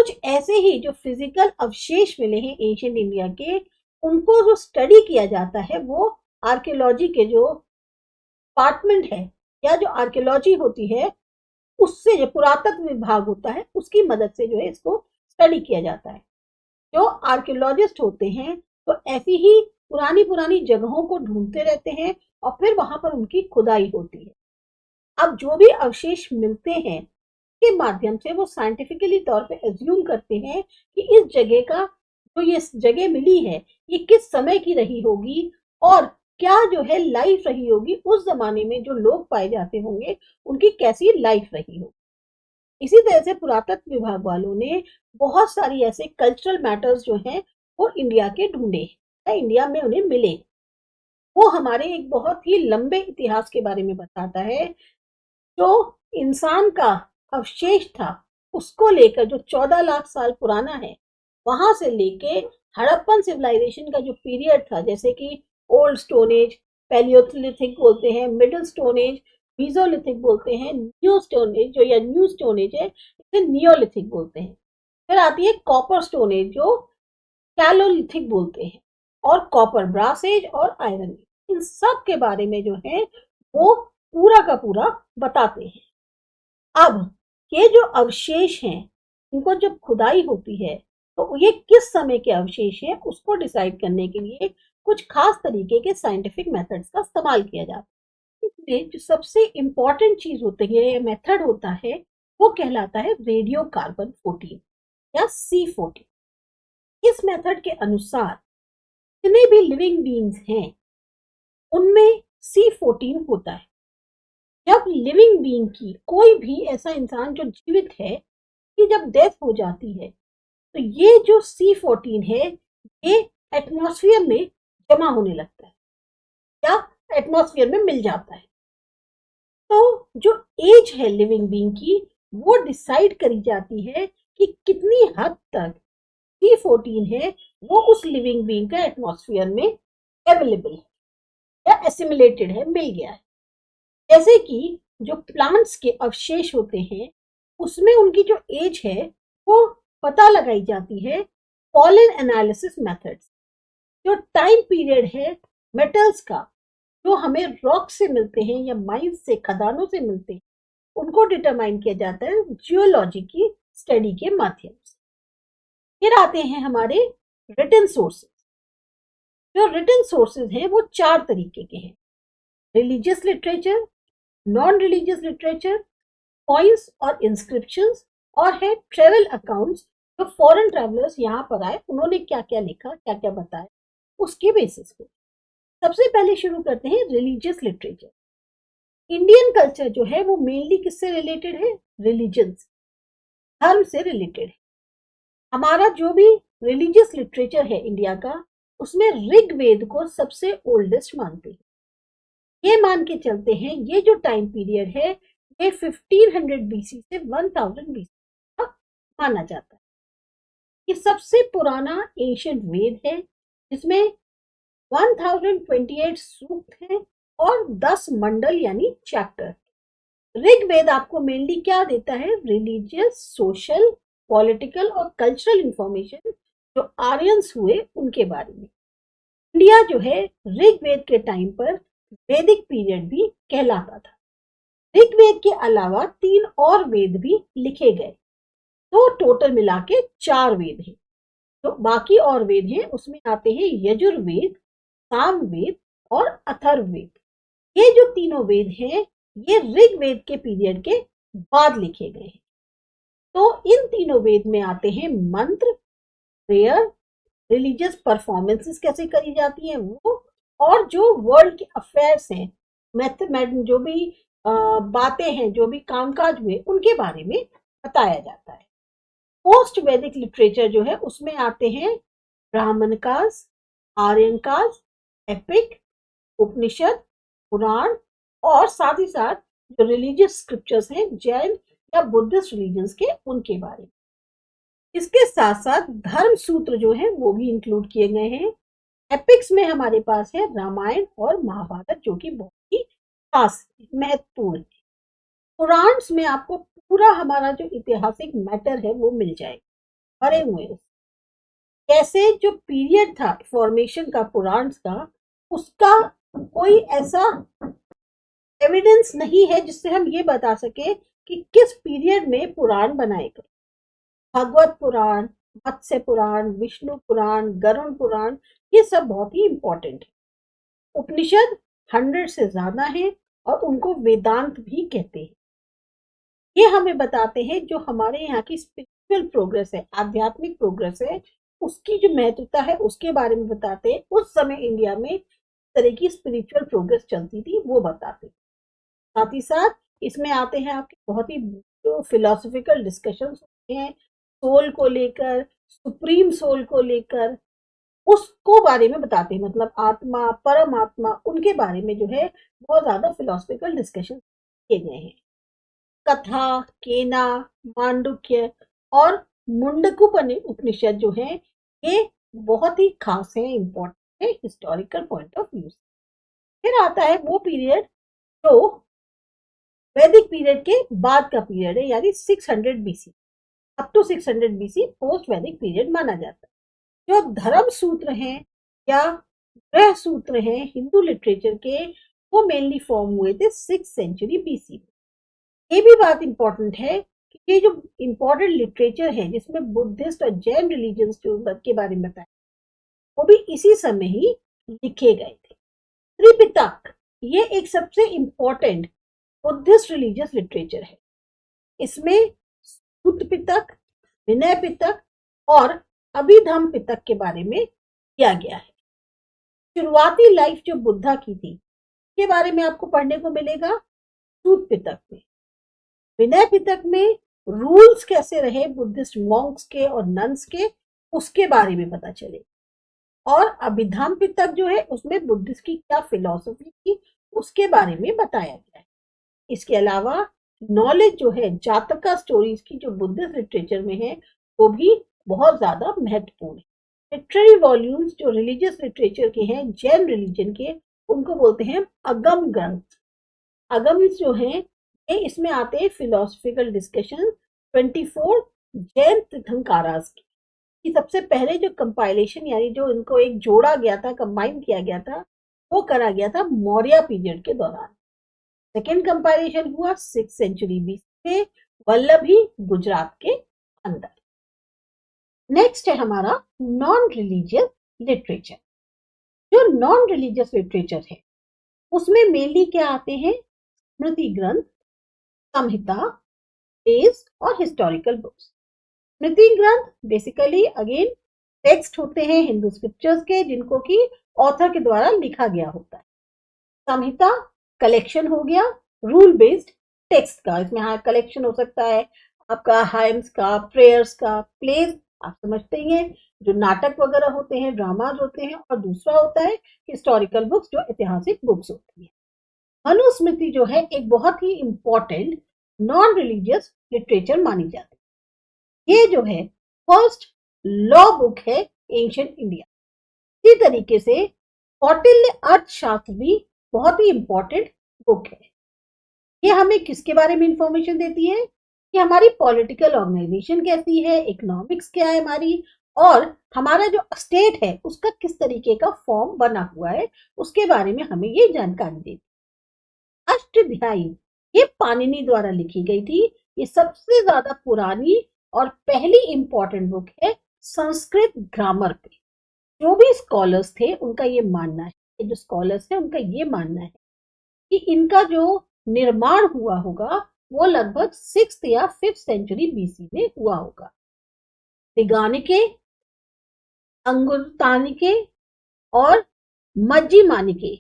कुछ ऐसे ही जो फिजिकल अवशेष मिले हैं एंशिएंट इंडिया के, उनको जो स्टडी किया जाता है वो आर्कियोलॉजी के जो डिपार्टमेंट है या जो आर्कियोलॉजी होती है उससे, जो पुरातत्व विभाग होता है उसकी मदद से जो है इसको स्टडी किया जाता है। जो आर्कियोलॉजिस्ट होते हैं तो ऐसी ही पुरानी पुरानी जगहों को ढूंढते रहते हैं और फिर वहां पर उनकी खुदाई होती है। अब जो भी अवशेष मिलते हैं के माध्यम से वो साइंटिफिकली तौर पे एज्यूम करते हैं कि इस जगह का, जो ये जगह मिली है, ये किस समय की रही होगी और क्या जो है लाइफ रही होगी, उस जमाने में जो लोग पाए जाते होंगे उनकी कैसी लाइफ रही होगी। इसी तरह से पुरातत्व विभाग वालों ने बहुत सारी ऐसे कल्चरल मैटर्स जो हैं वो इंडिया के ढूंढे या इंडिया में उन्हें मिले। वो हमारे एक बहुत ही लंबे इतिहास के बारे में बताता है। जो इंसान का अवशेष था उसको लेकर, जो 14 लाख साल पुराना है, वहां से लेके हड़प्पन सिविलाइजेशन का जो पीरियड था, जैसे कि ओल्ड स्टोन एज, पैलियोलिथिक बोलते हैं, मिडिल स्टोन एज, मीजोलिथिक बोलते हैं, न्यू स्टोन एज जो या न्यू स्टोन एज है इसे नियोलिथिक बोलते हैं। फिर आती है कॉपर स्टोन एज जो कैलोलिथिक बोलते हैं, और कॉपर ब्रास एज और आयरन एज। इन सब के बारे में जो है वो पूरा का पूरा बताते हैं। अब ये जो अवशेष हैं इनको जब खुदाई होती है तो ये किस समय के अवशेष हैं उसको डिसाइड करने के लिए कुछ खास तरीके के साइंटिफिक मेथड्स का इस्तेमाल किया जाता है। इसमें जो सबसे इंपॉर्टेंट चीज होती है, मेथड होता है, वो कहलाता है रेडियो कार्बन 14 या C14। इस मेथड के अनुसार जितने भी लिविंग बीइंग्स हैं उनमें C14 होता है। जब लिविंग बीइंग की कोई भी ऐसा इंसान जो जीवित है कि जब डेथ हो जाती है तो ये जो C14 है ये एटमॉस्फेयर में जमा होने लगता है या एटमॉस्फेयर में मिल जाता है। तो जो एज है लिविंग बीइंग की वो डिसाइड करी जाती है कि कितनी हद तक C14 है वो उस लिविंग बीइंग का एटमॉस्फेयर में अवेलेबल है या एसिमिलेटेड है, मिल गया है। जैसे कि जो प्लांट्स के अवशेष होते हैं उसमें उनकी जो एज है वो पता लगाई जाती है पॉलन एनालिसिस मेथड्स। जो टाइम पीरियड है मेटल्स का जो हमें रॉक से मिलते हैं या माइंस से, खदानों से मिलते हैं, उनको डिटरमाइन किया जाता है जियोलॉजी की स्टडी के माध्यम से। फिर आते हैं हमारे रिटन सोर्सेज। जो रिटन सोर्सेज हैं वो 4 तरीके के हैं: religious literature, non religious literature, coins और इंस्क्रिप्शंस, और है ट्रेवल अकाउंट्स। जो फॉरेन ट्रैवलर्स यहाँ पर आए उन्होंने क्या क्या लिखा, क्या क्या बताया, उसके बेसिस पे। सबसे पहले शुरू करते हैं रिलीजियस लिटरेचर। इंडियन कल्चर जो है वो मेनली किससे रिलेटेड है? रिलीजन से, धर्म से रिलेटेड है। हमारा जो भी रिलीजियस लिटरेचर है इंडिया का उसमें ऋग्वेद को सबसे ओल्डेस्ट मानते हैं। ये मान के चलते हैं ये जो टाइम पीरियड है ये 1500 BC से 1000 BC का माना जाता है। ये सबसे पुराना एंशिएंट वेद है जिसमें 1028 सूक्त हैं और 10 मंडल यानी चैप्टर। ऋग्वेद आपको मेनली क्या देता है? रिलीजियस, सोशल, पॉलिटिकल और कल्चरल इंफॉर्मेशन जो आर्यंस हुए उनके बारे में। इंडिया जो है ऋग्वेद के टाइम पर वैदिक पीरियड भी कहलाता था। ऋग्वेद के अलावा 3 और वेद भी लिखे गए, तो टोटल मिला के 4 वेद हैं। तो बाकी और वेद हैं उसमें आते हैं यजुर्वेद, सामवेद और अथर्ववेद। ये जो तीनों वेद हैं ये ऋग्वेद के पीरियड के बाद लिखे गए हैं। तो इन तीनों वेद में आते हैं मंत्र, प्रेयर, रिलीजियस परफॉर्मेंसेस कैसे करी जाती हैं वो, और जो वर्ल्ड के अफेयर्स हैं, मैथमेटिक्स, जो भी बातें हैं, जो भी कामकाज हुए उनके बारे में बताया जाता है। पोस्ट वैदिक लिटरेचर जो है उसमें आते हैं ब्राह्मण काज, आर्यन काज, एपिक, उपनिषद, पुराण, और साथ ही साथ जो रिलीजियस स्क्रिप्चर्स हैं जैन या बुद्धिस्ट रिलीजन्स के, उनके बारे में। इसके साथ साथ धर्म सूत्र जो है वो भी इंक्लूड किए गए हैं। एपिक्स में हमारे पास है रामायण और महाभारत जो कि बहुत ही खास महत्वपूर्ण है। पुराण्स में आपको पूरा हमारा जो ऐतिहासिक मैटर है वो मिल जाएगा। भरे हुए हैं। कैसे जो पीरियड था फॉर्मेशन का पुराण का, उसका कोई ऐसा एविडेंस नहीं है जिससे हम ये बता सके कि किस पीरियड में पुराण बनाए गए। भागवत पुराण, मत्स्य पुराण, विष्णु पुराण, गरुण पुराण, ये सब बहुत ही इंपॉर्टेंट है। उपनिषद 100 से ज्यादा है और उनको वेदांत भी कहते हैं। ये हमें बताते हैं जो हमारे यहाँ की स्पिरिचुअल प्रोग्रेस है, आध्यात्मिक प्रोग्रेस है, उसकी जो महत्वता है उसके बारे में बताते हैं। उस समय इंडिया में तरह की स्पिरिचुअल प्रोग्रेस चलती थी वो बताते हैं। साथ ही साथ इसमें आते हैं आपके बहुत ही जो फिलोसॉफिकल डिस्कशंस होते हैं सोल को लेकर, सुप्रीम सोल को लेकर, उसको बारे में बताते हैं। मतलब आत्मा, परमात्मा, उनके बारे में जो है बहुत ज्यादा फिलोसॉफिकल डिस्कशन किए गए हैं। कथा, केना, मांडुक्य और मुंडक उपनिषद जो है ये बहुत ही खास है, इंपॉर्टेंट है हिस्टोरिकल पॉइंट ऑफ व्यू। फिर आता है वो पीरियड जो वैदिक पीरियड के बाद का पीरियड है, यानी 600 BC, up to 600 BC post Vedic period माना जाता है। जो धर्म सूत्र हैं या ग्रह सूत्र हैं हिंदू लिटरेचर के, वो मेनली फॉर्म हुए थे 6th सेंचुरी बीसी में। ये भी बात इंपॉर्टेंट है कि ये जो इंपॉर्टेंट लिटरेचर है जिसमें बुद्धिस्ट और जैन रिलीजन्स के बारे में बताया, वो भी इसी समय ही लिखे गए थे। त्रिपिटक ये एक सबसे इंपॉर्टेंट बुद्धिस्ट रिलीजियस लिटरेचर है। इसमें सूत पिटक, विनय पिटक और अभिधम पिटक के बारे में किया गया है। शुरुआती लाइफ जो बुद्धा की थी के बारे में आपको पढ़ने को मिलेगा सूत पिटक में। विनय पिटक में रूल्स कैसे रहे बुद्धिस्ट मॉन्क्स के और नन्स के, उसके बारे में पता चलेगा। और अभिधम पिटक जो है उसमें बुद्धिस्ट की क्या फिलॉसफी थी उसके बारे में बताया गया है। इसके अलावा नॉलेज जो है जातका स्टोरीज की जो बुद्धिस्ट लिटरेचर में है वो भी बहुत ज्यादा महत्वपूर्ण है। लिटरेरी वॉल्यूम्स जो रिलीजियस लिटरेचर के हैं जैन रिलीजन के, उनको बोलते हैं अगम ग्रंथ। अगम जो हैं ये इसमें आते हैं फिलोसफिकल डिस्कशन 24 जैन तीर्थंकारास की। सबसे पहले जो कंपाइलेशन यानी जो इनको एक जोड़ा गया था, कंबाइन किया गया था, वो करा गया था मौर्य पीरियड के दौरान। सेकेंड कंपाइलेशन हुआ 6th सेंचुरी बीसी में वल्लभी गुजरात के अंदर। नेक्स्ट है हमारा नॉन रिलीजियस लिटरेचर। जो नॉन रिलीजियस लिटरेचर है उसमें मेनली क्या आते हैं, स्मृति ग्रंथ, संहिता, प्लेस और हिस्टोरिकल बुक्स। स्मृति ग्रंथ बेसिकली अगेन टेक्स्ट होते हैं हिंदू स्क्रिप्चर्स के जिनको कि ऑथर के द्वारा लिखा गया होता है। संहिता कलेक्शन हो गया रूल बेस्ड टेक्स्ट का, इसमें हाँ कलेक्शन हो सकता है आपका हाइम्स का, प्रेयर्स का। प्लेस आप समझते ही हैं जो नाटक वगैरह होते हैं, ड्रामाज होते हैं। और दूसरा होता है हिस्टोरिकल बुक्स जो ऐतिहासिक बुक्स होती है। मनुस्मृति जो है एक बहुत ही इंपॉर्टेंट नॉन रिलीजियस लिटरेचर मानी जाती है। ये जो है फर्स्ट लॉ बुक है एंशिएंट इंडिया। इसी तरीके से कौटिल्य अर्थशास्त्र भी बहुत ही इंपॉर्टेंट बुक है। ये हमें किसके बारे में इंफॉर्मेशन देती है कि हमारी पॉलिटिकल ऑर्गेनाइजेशन कैसी है, इकोनॉमिक्स क्या है हमारी, और हमारा जो स्टेट है उसका किस तरीके का फॉर्म बना हुआ है, उसके बारे में हमें ये जानकारी देती है। अष्टाध्यायी ये पाणिनि द्वारा लिखी गई थी। ये सबसे ज्यादा पुरानी और पहली इंपॉर्टेंट बुक है संस्कृत ग्रामर पे। जो भी स्कॉलर्स थे उनका ये मानना है, जो स्कॉलर्स थे उनका ये मानना है कि इनका जो निर्माण हुआ होगा वो लगभग 6th या 5th सेंचुरी बीसी में हुआ होगा। तिगानिके, अंगुरतानिके और मज्जिमानिके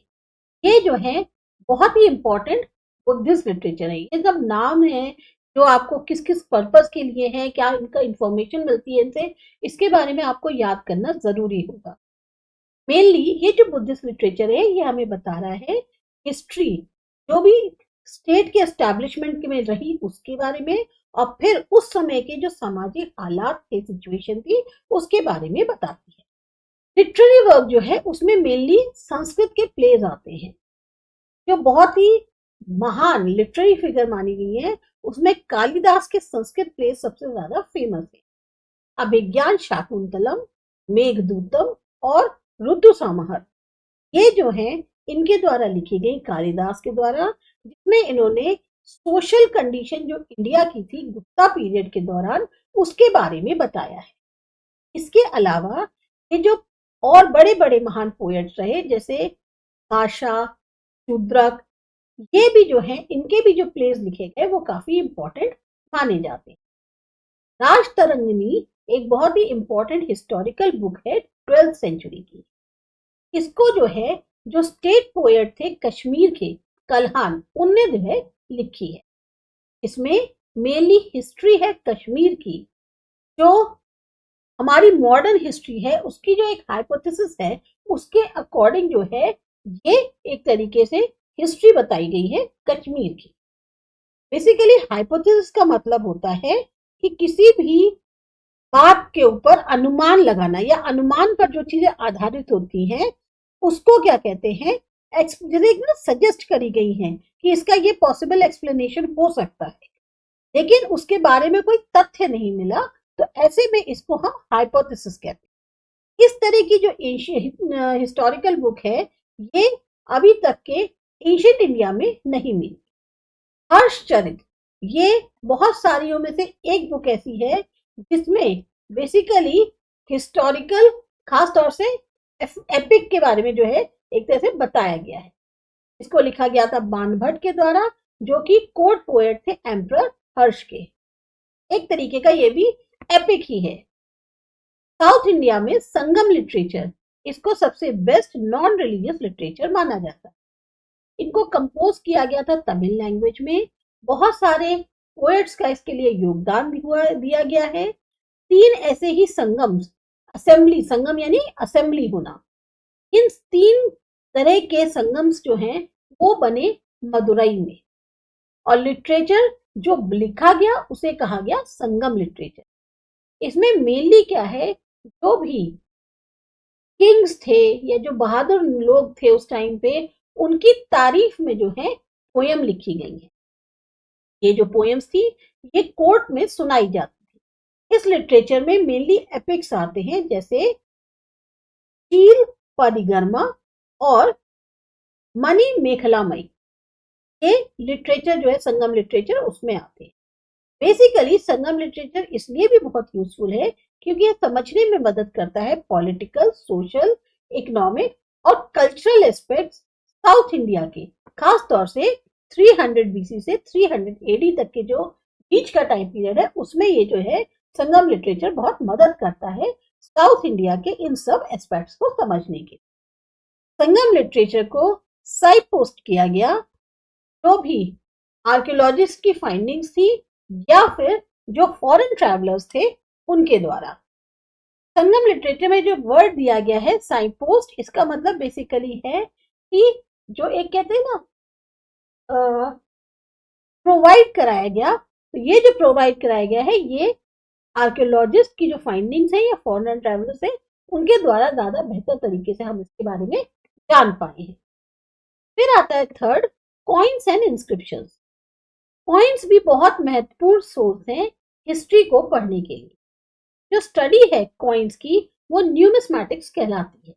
ये जो है बहुत ही इंपॉर्टेंट बुद्धिस्ट लिटरेचर है। ये सब नाम है जो आपको किस किस पर्पस के लिए है, क्या इनका इंफॉर्मेशन मिलती है इनसे, इसके बारे में आपको याद करना जरूरी होगा। मेनली ये जो बुद्धिस्ट लिटरेचर है ये हमें बता रहा है हिस्ट्री जो भी स्टेट के एस्टैब्लिशमेंट में रही उसके बारे में, और फिर उस समय के जो सामाजिक हालात थे, सिचुएशन थी, उसके बारे में बताती है। लिटरेरी वर्क जो है उसमें मेनली संस्कृत के प्लेज आते हैं जो बहुत ही महान लिटरेरी फिगर मानी गई है। उसमें कालिदास के संस्कृत प्लेज सबसे ज्यादा फेमस है। अभिज्ञान शाकुंतलम, मेघदूतम और ऋतुसंहार, ये जो है इनके द्वारा लिखी गई, कालिदास के द्वारा, जिसमें इन्होंने सोशल कंडीशन जो इंडिया की थी गुप्ता पीरियड के दौरान उसके बारे में बताया है। इसके अलावा ये जो और बड़े बड़े महान पोएट्स रहे जैसे आशा, शूद्रक, ये भी जो है इनके भी जो प्लेस लिखे गए वो काफी इंपॉर्टेंट माने जाते हैं। राजतरंगिणी एक बहुत ही इंपॉर्टेंट हिस्टोरिकल बुक है 12th सेंचुरी की। इसको जो है जो स्टेट पोएट थे कश्मीर के कल्हान, उनने जो है लिखी है। इसमें मेनली हिस्ट्री है कश्मीर की, जो हमारी मॉडर्न हिस्ट्री है उसकी जो एक हाइपोथेसिस है उसके अकॉर्डिंग जो है ये एक तरीके से हिस्ट्री बताई गई है कश्मीर की। बेसिकली हाइपोथेसिस का मतलब होता है कि किसी भी बात के ऊपर अनुमान लगाना या अनुमान पर जो चीजें आधारित होती हैं उसको क्या कहते हैं, जैसे एक ना सजेस्ट करी गई हैं कि इसका ये पॉसिबल एक्सप्लेनेशन हो सकता है, लेकिन उसके बारे में कोई तथ्य नहीं मिला, तो ऐसे में इसको हम हाइपोथेसिस कहते हैं। इस तरह की जो हिस्टोरिकल बुक है ये अभी तक के एंशिएंट इंडिया में नहीं मिली। हर्षचरित, ये बहुत सारियों में से एक बुक ऐसी है जिसमें बेसिकली हिस्टोरिकल, खास तौर से एपिक के बारे में जो है एक तरह से बताया गया है। इसको लिखा गया था बाणभट्ट के द्वारा, जो कि कोर्ट पोएट थे एम्परर हर्ष के। एक तरीके का ये भी एपिक ही है। साउथ इंडिया में संगम लिटरेचर, इसको सबसे बेस्ट नॉन रिलीजियस लिटरेचर माना जाता है। इनको कंपोज किया गया था तमिल लैंग्वेज में। बहुत सारे पोएट्स का इसके लिए योगदान दिया गया है। 3 ऐसे ही संगम, असेंबली, संगम यानी असेंबली होना, इन 3 तरह के संगम्स जो हैं वो बने मदुरई में, और लिटरेचर जो लिखा गया उसे कहा गया संगम लिटरेचर। इसमें मेनली क्या है, जो भी किंग्स थे या जो बहादुर लोग थे उस टाइम पे, उनकी तारीफ में जो है पोयम लिखी गई है। ये जो पोएम्स थी ये कोर्ट में सुनाई जाती थी। इस लिटरेचर में मेनली एपिक्स आते हैं जैसे चील परिगरमा और मणि मेखलामई, ये लिटरेचर जो है संगम लिटरेचर उसमें आते हैं। बेसिकली संगम लिटरेचर इसलिए भी बहुत यूजफुल है क्योंकि यह समझने में मदद करता है पॉलिटिकल, सोशल, इकोनॉमिक और कल्चरल एस्पेक्ट्स साउथ इंडिया के, खास तौर से 300 बीसी से 300 एडी तक के जो बीच का टाइम पीरियड है उसमें ये जो है संगम लिटरेचर बहुत मदद करता है साउथ इंडिया के इन सब एस्पेक्ट्स को समझने के। संगम लिटरेचर को साइट पोस्ट किया गया जो भी आर्कियोलॉजिस्ट की फाइंडिंग्स थी या फिर जो फॉरेन ट्रैवलर्स थे उनके द्वारा। संगम लिटरेचर में जो वर्ड दिया गया है साइन पोस्ट, इसका मतलब बेसिकली है कि जो एक कहते हैं ना प्रोवाइड कराया गया, तो ये जो प्रोवाइड कराया गया है ये आर्कियोलॉजिस्ट की जो फाइंडिंग्स है या फॉरेन ट्रैवलर्स है उनके द्वारा ज्यादा बेहतर तरीके से हम इसके बारे में जान पाए हैं। फिर आता है third, coins and inscriptions. Coins भी बहुत महत्वपूर्ण सोर्स हैं हिस्ट्री को पढ़ने के लिए। जो स्टडी है कॉइन्स की वो न्यूमिस्मैटिक्स कहलाती है।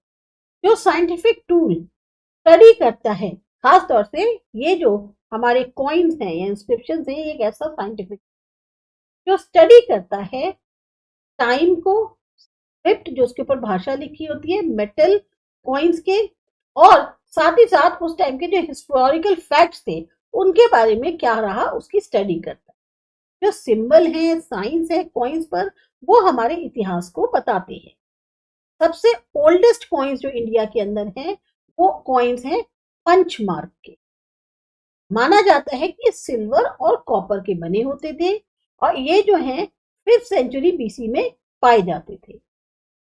जो साइंटिफिक टूल स्टडी करता है, खास तौर से ये जो हमारे कॉइन्स हैं या इंस्क्रिप्शंस हैं, एक ऐसा साइंटिफिक जो स्टडी करता है टाइम को, स्क्रिप्ट जो उसके ऊपर भाषा लिखी होती है, मेटल कॉइन्स के, और साथ ही साथ उस टाइम के जो हिस्टोरिकल फैक्ट्स थे उनके बारे में क्या रहा उसकी स्टडी करता है। जो सिंबल है, साइंस है कॉइन्स पर, वो हमारे इतिहास को बताते हैं। सबसे ओल्डेस्ट कॉइन्स जो इंडिया के अंदर हैं वो कॉइन्स हैं पंचमार्क के। माना जाता है कि सिल्वर और कॉपर के बने होते थे और ये जो है 5th सेंचुरी बीसी में पाए जाते थे।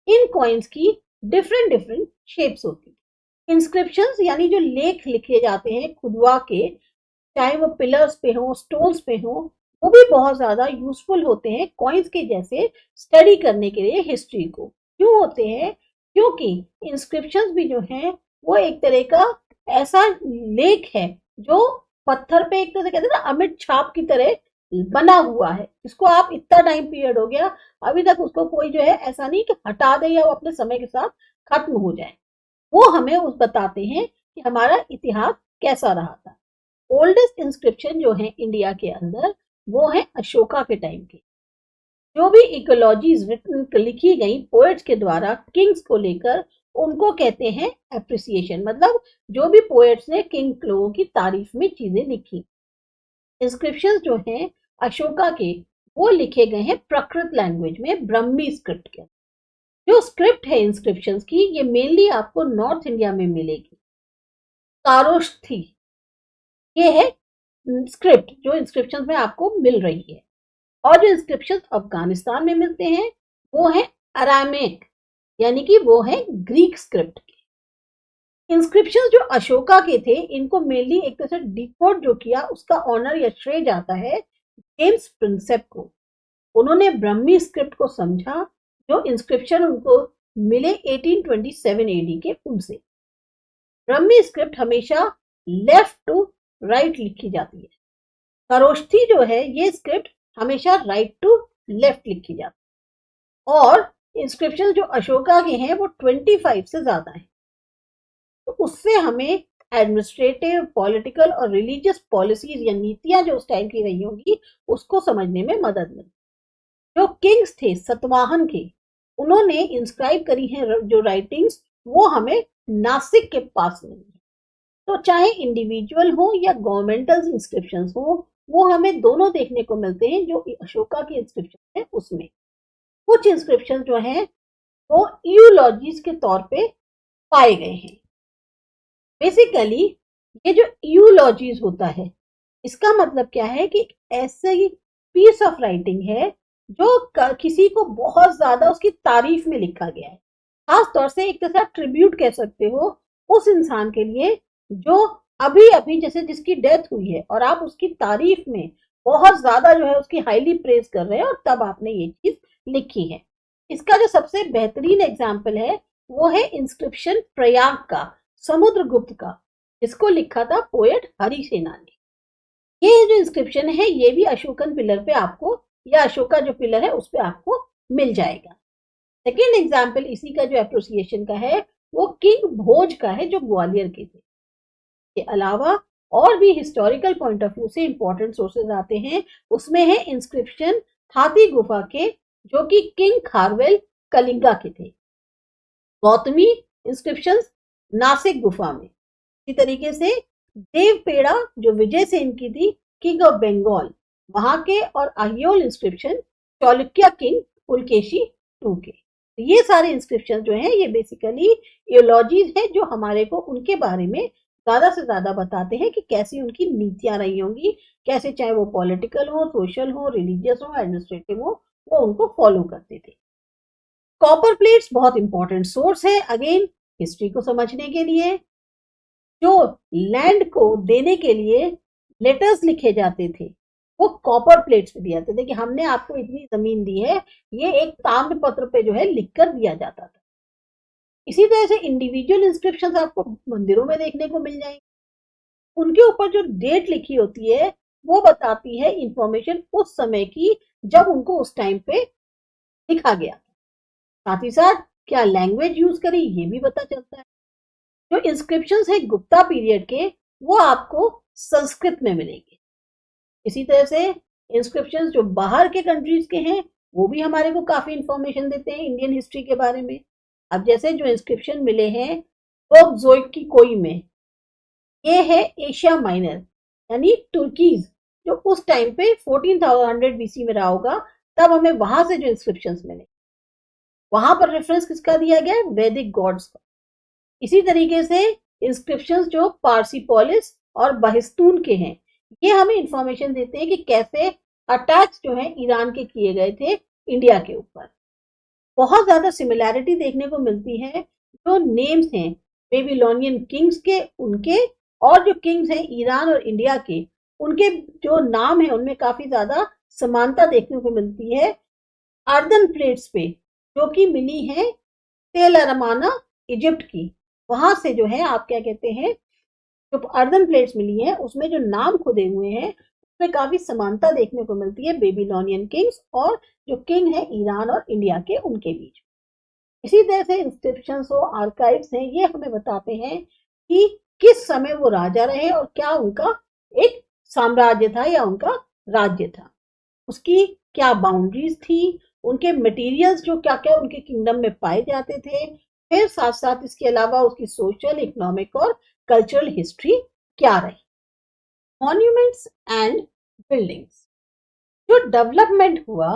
इन कॉइन्स की डिफरेंट शेप्स होती है। इंस्क्रिप्शंस यानी जो लेख लिखे जाते हैं खुदवा के, चाहे वो पिलर्स पे हो, स्टोन्स पे हो, वो भी बहुत ज्यादा यूजफुल होते हैं कॉइन्स के जैसे स्टडी करने के लिए हिस्ट्री को। क्यों होते हैं? क्योंकि इंस्क्रिप्शंस भी जो हैं वो एक तरह का ऐसा लेख है जो पत्थर पे एक तरह कहते हैं ना अमिट छाप की तरह बना हुआ है, इसको आप इतना टाइम पीरियड हो गया, अभी तक उसको कोई जो है ऐसा नहीं कि हटा दे या वो अपने समय के साथ खत्म हो जाए। वो हमें उस बताते हैं कि हमारा इतिहास कैसा रहा था। ओल्डेस्ट इंस्क्रिप्शन जो है इंडिया के अंदर, वो है अशोका के टाइम के। जो भी इकोलॉजीज लिखी गई पोएट्स के द्वारा किंग्स को लेकर, उनको कहते हैं एप्रिसिएशन। मतलब जो भी पोएट्स ने किंग लोगों की तारीफ में चीजें लिखी। इंस्क्रिप्शंस जो हैं अशोका के, वो लिखे गए हैं प्रकृत लैंग्वेज में, ब्रह्मी स्क्रिप्ट के। जो स्क्रिप्ट है इंस्क्रिप्शंस की, ये मेनली आपको नॉर्थ इंडिया में मिलेगी। कारोस्थी, ये है स्क्रिप्ट जो इंस्क्रिप्शंस में आपको मिल रही है। और जो इंस्क्रिप्शंस अफगानिस्तान में मिलते हैं वो है अरामिक, यानी कि वो है ग्रीक स्क्रिप्ट के। इंस्क्रिप्शंस जो अशोका के थे, इनको मेनली एक तरह से डिकोड जो किया, उसका ऑनर या श्रेय जाता है जेम्स प्रिंसेप को। उन्होंने ब्रह्मी स्क्रिप्ट को समझा, जो इंस्क्रिप्शन उनको मिले 1827 एडी के उनसे। ब्रह्मी स्क्रिप्ट हमेशा लेफ्ट टू राइट लिखी जाती है। खरोष्ठी जो है ये स्क्रिप्ट हमेशा राइट टू लेफ्ट लिखी जाती है। और इंस्क्रिप्शन जो अशोका के हैं वो 25 से ज्यादा है। तो उससे हमें एडमिनिस्ट्रेटिव, पॉलिटिकल और रिलीजियस पॉलिसीज या नीतियां जो उस टाइम की रही होंगी, उसको समझने में मदद मिली। जो किंग्स थे सतवाहन के, उन्होंने इंस्क्राइब करी है जो राइटिंग्स, वो हमें नासिक के पास मिली है। तो चाहे इंडिविजुअल हो या गवर्नमेंटल इंस्क्रिप्शंस हो, वो हमें दोनों देखने को मिलते हैं। जो अशोका की इंस्क्रिप्शन है उसमें कुछ इंस्क्रिप्शन जो हैं वो यूलॉजीज के तौर पे पाए गए हैं। बेसिकली ये जो यूलॉजीज होता है, इसका मतलब क्या है कि ऐसे ही पीस ऑफ राइटिंग है जो किसी को बहुत ज्यादा उसकी तारीफ में लिखा गया है। खास तौर से एक तरह ट्रिब्यूट कह सकते हो उस इंसान के लिए जो अभी अभी जैसे जिसकी डेथ हुई है, और आप उसकी तारीफ में बहुत ज्यादा जो है उसकी हाईली प्रेज कर रहे हैं, और तब आपने ये चीज लिखी है। इसका जो सबसे बेहतरीन एग्जाम्पल है वो है इंस्क्रिप्शन प्रयाग का, समुद्रगुप्त का, जिसको लिखा था पोएट हरिसेना ने। ये जो इंस्क्रिप्शन है ये भी अशोकन पिलर पे आपको, या अशोका जो पिलर है उस पे आपको मिल जाएगा। सेकेंड एग्जाम्पल इसी का जो एप्रोसिएशन का है वो किंग भोज का है, जो ग्वालियर के थे। के अलावा और भी हिस्टोरिकल पॉइंट ऑफ व्यू से इंपॉर्टेंट सोर्सेज आते हैं। उसमें है इंस्क्रिप्शन थाती गुफा के, जो कि किंग खारवेल कलिंगा के थे। गौतमी इंस्क्रिप्शन नासिक गुफा में। इसी तरीके से देवपेड़ा जो विजय सेन की थी, किंग ऑफ बंगाल, वहां के। और Aihole inscription Chalukya king Pulakeshi two के। ये सारे इंस्क्रिप्शन जो हैं ये बेसिकली इयोलॉजीज है जो हमारे को उनके बारे में ज्यादा से ज्यादा बताते हैं कि कैसी उनकी नीतियां रही होंगी, कैसे, चाहे वो पॉलिटिकल हो, सोशल हो, रिलीजियस हो, एडमिनिस्ट्रेटिव हो, वो उनको फॉलो करते थे। कॉपर प्लेट्स बहुत इंपॉर्टेंट सोर्स है अगेन हिस्ट्री को समझने के लिए। जो लैंड को देने के लिए लेटर्स लिखे जाते थे, वो कॉपर प्लेट्स पे दिए जाते थे कि हमने आपको इतनी जमीन दी है, ये एक ताम्र पत्र पे जो है लिखकर दिया जाता था। इसी तरह से इंडिविजुअल इंस्क्रिप्शंस आपको मंदिरों में देखने को मिल जाएंगे। उनके ऊपर जो डेट लिखी होती है वो बताती है इंफॉर्मेशन उस समय की जब उनको उस टाइम पे लिखा गया। साथ ही साथ क्या लैंग्वेज यूज करी ये भी पता चलता है। जो इंस्क्रिप्शंस है गुप्ता पीरियड के, वो आपको संस्कृत में मिलेंगे। इसी तरह से इंस्क्रिप्शंस जो बाहर के कंट्रीज के हैं वो भी हमारे को काफी इंफॉर्मेशन देते हैं इंडियन हिस्ट्री के बारे में। अब जैसे जो इंस्क्रिप्शन मिले हैं जोइक की कोई में, ये है एशिया माइनर यानी तुर्कीज, जो उस टाइम पे 1400 बीसी में रहा होगा। तब हमें वहां से जो इंस्क्रिप्शंस मिले, वहां पर रेफरेंस किसका दिया गया है, वैदिक गॉड्स का। इसी तरीके से इंस्क्रिप्शंस जो पारसीपोलिस और बहिस्तून के हैं, ये हमें इंफॉर्मेशन देते हैं कि कैसे अटैक्स जो है ईरान के किए गए थे इंडिया के ऊपर। बहुत ज्यादा सिमिलैरिटी देखने को मिलती है जो नेम्स हैं बेबीलोनियन किंग्स के, उनके, और जो किंग्स हैं ईरान और इंडिया के, उनके जो नाम है उनमें काफी ज्यादा समानता देखने को मिलती है। अर्दन प्लेट्स पे जो कि मिली है तेल अरमाना इजिप्ट की, वहां से जो है आप क्या कहते हैं, जो अर्दन प्लेट्स मिली है उसमें जो नाम खुदे हुए हैं उसमें काफी समानता देखने को मिलती है बेबीलोनियन किंग्स और जो किंग है ईरान और इंडिया के उनके बीच। इसी तरह से इंस्क्रिप्शंस और आर्काइव्स हैं, ये हमें बताते हैं कि किस समय वो राजा रहे और क्या उनका एक साम्राज्य था या उनका राज्य था, उसकी क्या बाउंड्रीज थी, उनके मटेरियल्स जो क्या क्या उनके किंगडम में पाए जाते थे, फिर साथ साथ इसके अलावा उसकी सोशल, इकोनॉमिक और कल्चरल हिस्ट्री क्या रही। मॉन्यूमेंट्स एंड बिल्डिंग्स, जो डेवलपमेंट हुआ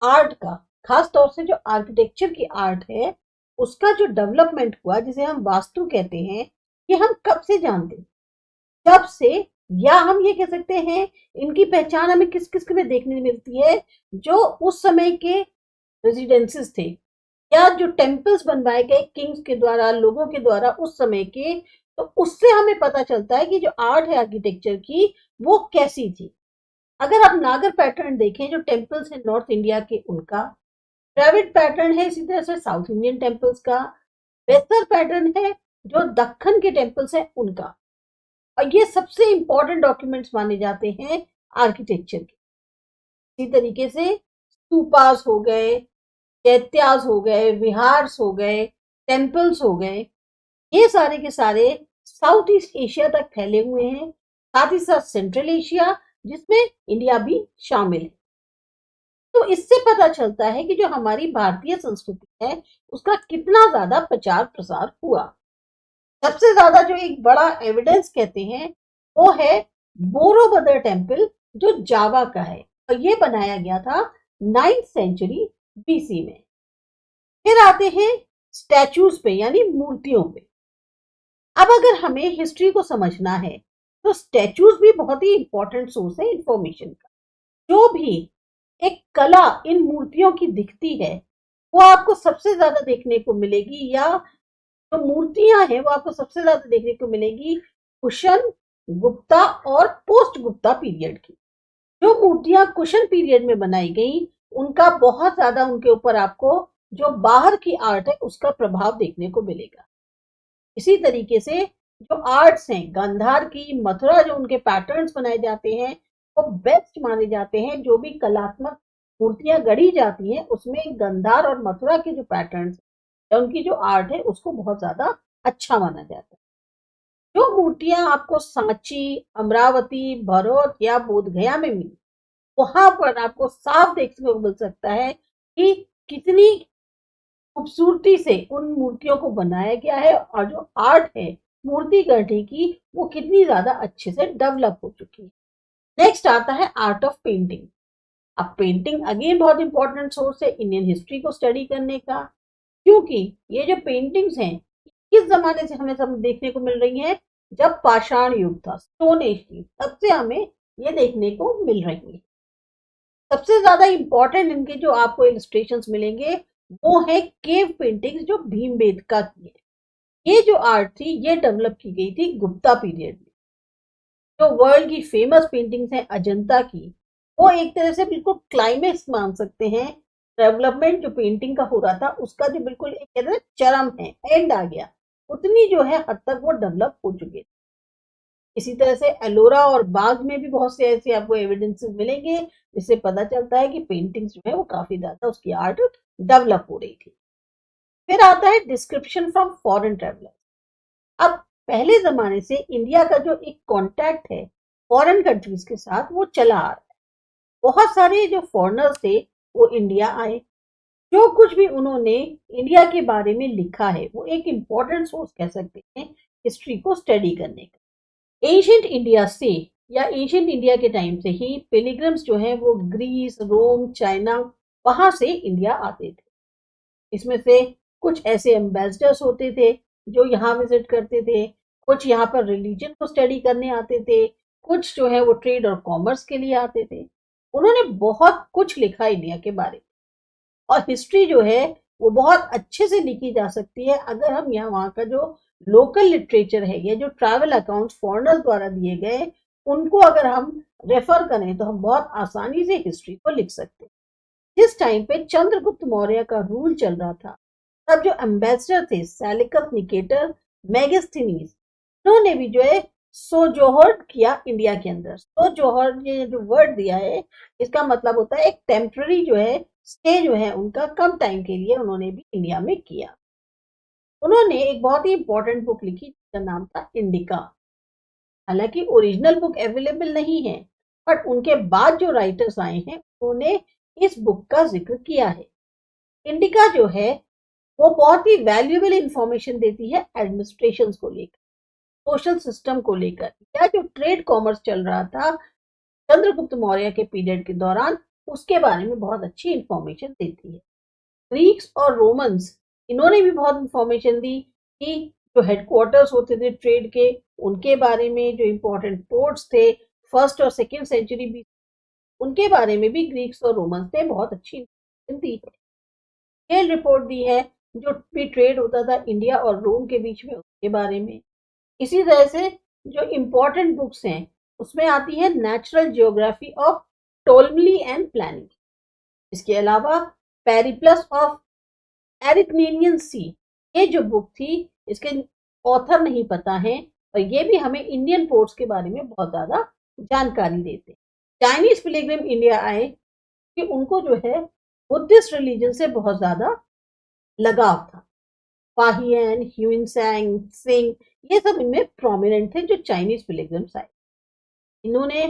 आर्ट का, खास तौर से जो आर्किटेक्चर की आर्ट है उसका जो डेवलपमेंट हुआ, जिसे हम वास्तु कहते हैं, ये हम कब से जानते हैं? जब से, या हम ये कह सकते हैं इनकी पहचान हमें किस किस में देखने मिलती है, जो उस समय के रेजिडेंसेस थे या जो टेम्पल्स बनवाए गए किंग्स के द्वारा, लोगों के द्वारा उस समय के, तो उससे हमें पता चलता है कि जो आर्ट है आर्किटेक्चर की वो कैसी थी। अगर आप नागर पैटर्न देखें जो टेम्पल्स है नॉर्थ इंडिया के, उनका द्रविड पैटर्न है, इसी तरह से साउथ इंडियन टेम्पल्स का बेहतर पैटर्न है, जो दक्खन के टेम्पल्स है उनका, और ये सबसे इंपॉर्टेंट डॉक्यूमेंट्स माने जाते हैं आर्किटेक्चर के। इसी तरीके से स्तूपास हो गए, चैत्यास हो गए, विहार्स हो गए, टेम्पल्स हो गए, ये सारे के सारे साउथ ईस्ट एशिया तक फैले हुए हैं, साथ ही साथ सेंट्रल एशिया जिसमें इंडिया भी शामिल है। तो इससे पता चलता है कि जो हमारी भारतीय संस्कृति है उसका कितना ज्यादा प्रचार प्रसार हुआ। सबसे ज्यादा जो एक बड़ा एविडेंस कहते हैं वो है बोरोबदर टेम्पल, जो जावा का है, और ये बनाया गया था 9th सेंचुरी बीसी में। फिर आते हैं स्टैचूज पे यानी मूर्तियों पे। अब अगर हमें हिस्ट्री को समझना है तो स्टैचूज भी बहुत ही इंपॉर्टेंट सोर्स है इंफॉर्मेशन का। जो भी एक कला इन मूर्तियों की दिखती है वो आपको सबसे ज्यादा देखने को मिलेगी, या जो मूर्तियां हैं वो आपको सबसे ज्यादा देखने को मिलेगी कुशन, गुप्ता और पोस्ट गुप्ता पीरियड की। जो मूर्तियां कुशन पीरियड में बनाई गई उनका बहुत ज्यादा उनके ऊपर आपको जो बाहर की आर्ट है उसका प्रभाव देखने को मिलेगा। इसी तरीके से जो आर्ट्स हैं गांधार की, मथुरा, जो उनके पैटर्न्स बनाए जाते हैं वो बेस्ट माने जाते हैं। जो भी कलात्मक मूर्तियां गढ़ी जाती हैं उसमें गांधार और मथुरा के जो पैटर्न्स या उनकी जो आर्ट है उसको बहुत ज्यादा अच्छा माना जाता है। जो मूर्तियां आपको सांची, अमरावती, भरौत या बोधगया में मिली, वहां पर आपको साफ देखने को मिल सकता है कि कितनी खूबसूरती से उन मूर्तियों को बनाया गया है, और जो आर्ट है मूर्ति गढ़ने की वो कितनी ज्यादा अच्छे से डेवलप हो चुकी है। नेक्स्ट आता है आर्ट ऑफ पेंटिंग। अब पेंटिंग अगेन बहुत इंपॉर्टेंट सोर्स है इंडियन हिस्ट्री को स्टडी करने का, क्योंकि ये जो पेंटिंग्स हैं किस जमाने से हमें सब देखने को मिल रही हैं, जब पाषाण युग था, स्टोन एज थी, तब से हमें ये देखने को मिल रही है। सबसे ज्यादा इंपॉर्टेंट इनके जो आपको इलस्ट्रेशंस मिलेंगे वो है केव पेंटिंग्स जो भीमबेटका की है। ये जो आर्ट थी ये डेवलप की गई थी गुप्ता पीरियड में। जो वर्ल्ड की फेमस पेंटिंग्स हैं अजंता की, वो एक तरह से बिल्कुल क्लाइमेक्स मान सकते हैं। डेवलपमेंट जो पेंटिंग का हो रहा था उसका जो बिल्कुल एक कहते हैं चरम है, एंड आ गया, उतनी जो है हद तक वो डेवलप हो चुके थे। इसी तरह से एलोरा और बाग में भी बहुत से ऐसे आपको एविडेंसेस मिलेंगे जिससे पता चलता है कि पेंटिंग्स जो है वो काफी ज्यादा उसकी आर्ट डेवलप हो रही थी। फिर आता है डिस्क्रिप्शन फ्रॉम फॉरेन ट्रेवलर्स। अब पहले जमाने से इंडिया का जो एक कांटेक्ट है फॉरेन कंट्रीज के साथ वो चला आ रहा है। बहुत सारे जो फॉरेनर्स थे वो इंडिया आए, जो कुछ भी उन्होंने इंडिया के बारे में लिखा है वो एक इंपॉर्टेंट सोर्स कह सकते हैं हिस्ट्री को स्टडी करने का। एंशिएंट इंडिया से या एंशिएंट इंडिया के टाइम से ही पिलग्रिम्स जो है वो ग्रीस, रोम, चाइना, वहां से इंडिया आते थे। इसमें से कुछ ऐसे एम्बेसडर्स होते थे जो यहाँ विजिट करते थे, कुछ यहाँ पर रिलीजन को स्टडी करने आते थे, कुछ जो है वो ट्रेड और कॉमर्स के लिए आते थे। उन्होंने बहुत कुछ लिखा इंडिया के बारे में, और हिस्ट्री जो है वो बहुत अच्छे से लिखी जा सकती है अगर हम यहाँ वहाँ का जो लोकल लिटरेचर है या जो ट्रैवल अकाउंट्स फॉरेनर्स द्वारा दिए गए उनको अगर हम रेफर करें तो हम बहुत आसानी से हिस्ट्री को लिख सकते हैं। जिस टाइम पे चंद्रगुप्त मौर्य का रूल चल रहा था तब जो एम्बेसडर थे सेलिकस, निकेटर, मेगास्थनीज, उन्होंने भी जो है सोजोहर्ड किया इंडिया के अंदर। सोजोहर्ड ये जो वर्ड दिया है इसका मतलब होता है एक टेम्पररी जो है स्टे जो है उनका कम टाइम के लिए उन्होंने भी इंडिया में किया। उन्होंने एक बहुत ही इंपॉर्टेंट बुक लिखी जिसका नाम था इंडिका। हालांकि ओरिजिनल बुक अवेलेबल नहीं है बट उनके बाद जो राइटर्स आए हैं उन्होंने इस बुक का जिक्र किया है। इंडिका जो है वो बहुत ही वैल्यूएबल इंफॉर्मेशन देती है एडमिनिस्ट्रेशन को लेकर, सोशल सिस्टम को लेकर, या जो ट्रेड कॉमर्स चल रहा था चंद्रगुप्त मौर्य के पीरियड के दौरान उसके बारे में बहुत अच्छी इंफॉर्मेशन देती है। ग्रीक्स और रोमन्स इन्होंने भी बहुत इंफॉर्मेशन दी कि जो हेडक्वार्टर्स होते थे ट्रेड के उनके बारे में, जो इंपॉर्टेंट पोर्ट्स थे फर्स्ट और सेकेंड सेंचुरी भी उनके बारे में भी ग्रीक्स और रोमन्स ने बहुत अच्छी इंफॉर्मेशन दी है। स्केल रिपोर्ट दी है जो भी ट्रेड होता था इंडिया और रोम के बीच में उसके बारे में। इसी तरह से जो इम्पोर्टेंट बुक्स हैं उसमें आती है natural geography of टोलमी and planning. इसके अलावा पेरिप्लस ऑफ एरिकनेनियन सी, ये जो बुक थी इसके ऑथर नहीं पता है और ये भी हमें इंडियन पोर्ट्स के बारे में बहुत ज्यादा जानकारी देते। चाइनीज पिलग्रिम इंडिया आए कि उनको जो है बुद्धिस्ट रिलीजन से बहुत ज्यादा लगाव था। फाहियन, ह्यूइनसैंग, सिंह, ये सब इनमें प्रोमिनेंट थे जो चाइनीज पिलग्रिम्स आए। इन्होंने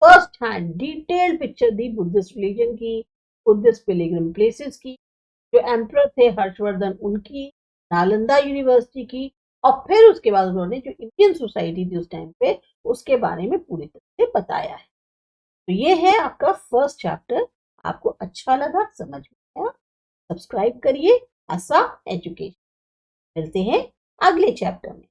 फर्स्ट हैंड डिटेल्ड पिक्चर दी बुद्धिस्ट रिलीजन की, बुद्धिस्ट पिलग्रिम प्लेसेस की, जो एम्परर थे हर्षवर्धन उनकी, नालंदा यूनिवर्सिटी की, और फिर उसके बाद उन्होंने जो इंडियन सोसाइटी थी उस टाइम पे उसके बारे में पूरी तरह से बताया है। तो ये है आपका फर्स्ट चैप्टर। आपको अच्छा लगा, समझ में आया, सब्सक्राइब करिए आसा एजुकेशन। मिलते हैं अगले चैप्टर में।